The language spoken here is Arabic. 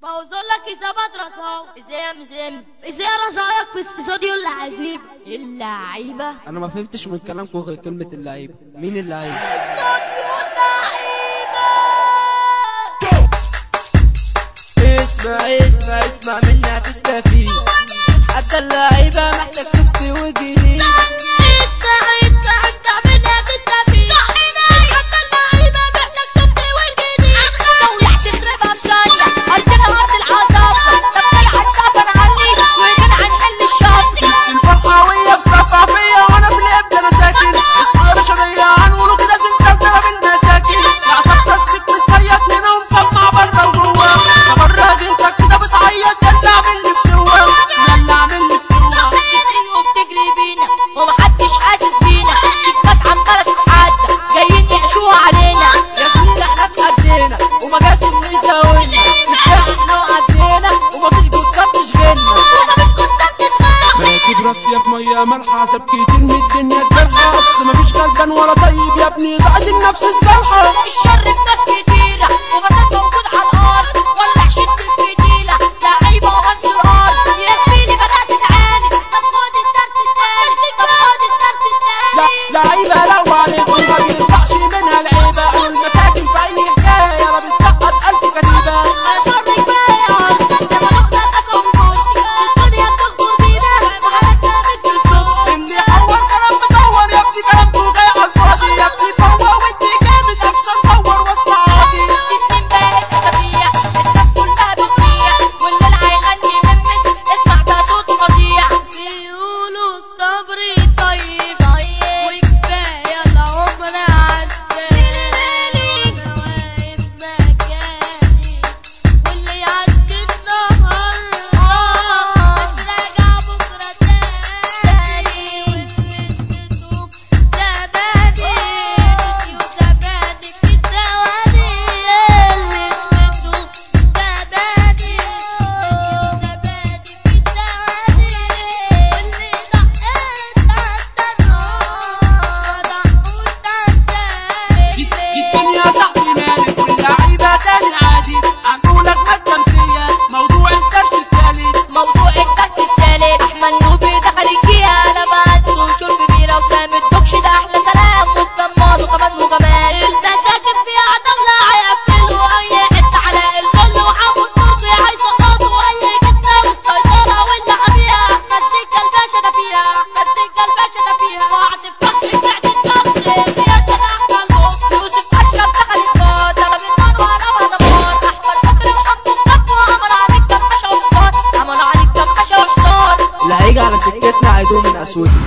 اوصل لك اصابات رصاص. ازاي رصايك في استوديو اللعيبه؟ اللعيبه انا ما فهمتش من كلامكم غير كلمه اللعيبه. مين اللعيبه؟ استوديو اللعيبه. اسمع مني هتستفيد. حتى اللعيبه محتاج سوفت وجديد. في ميه مالحه ساب كتير من الدنيا الجرحى. بس مفيش غلبان ولا طيب يا ابني زعد النفس الصالحه. الشر في ناس كتيره وفساد موجود على الارض. ولع شد الفتيله لعيبه وغنس الارض. يا زميلي بدات تعاني. طب خد الدرس التاني. لعيبه لو عليكم ما بيطلعش منها العيبه. والمساكن في اي حكايه يلا بتسقط 1000 كتيبه. انا شر كفايه لما نقدر نفهم كرسي. الدنيا بتغدر بينا وحالتنا بتفوت. اللي حور كلام مدور يا ابني كلامكوا جاي على الفاضي. يا ابني فوق وانت جامد اكتر صور وسعادي. السنين بقت اسابيع الناس كلها بتضيع. والليل هيغني ممس اسمع ده صوت فظيع. بيقولوا الصبر طيب وكفايه العمر عدى. انا واقف مكاني واللي يعدي النهارده مش راجع بكره تاني. ونسيتهم زبادي وزبادي في الثواني. اللي نسيتهم زبادي في الثواني. واللي ضحيت حتى النار الدنيا صاحبي مالك واللعيبه تاني عادي. هنقولك مادة نفسية موضوع الدرس التالت. موضوع الدرس التالت. احمد نوبي دخل الجيهة. انا بنسى شرب بيرة وسام الدكش ده احلى سلام. والطمان وكمان وجمال. انت ساكن فيها عتملة هيقفلوا اي حتة. على الكل وحافظ صوتي هيسقطوا اي جتة. والسيطرة واللي حاميها احمد دجة الباشا ده فيها. وقعد في فخر سعد الضغط. يا سيدة احمد الهوب يوسف اشرف دخل الفاض. ضرب النار وقلبها دمار. احمد بكر وحمد الصف وعملوا عليك كباشة وحصان. اللي هيجي على سكتنا عيدوه من اسودي.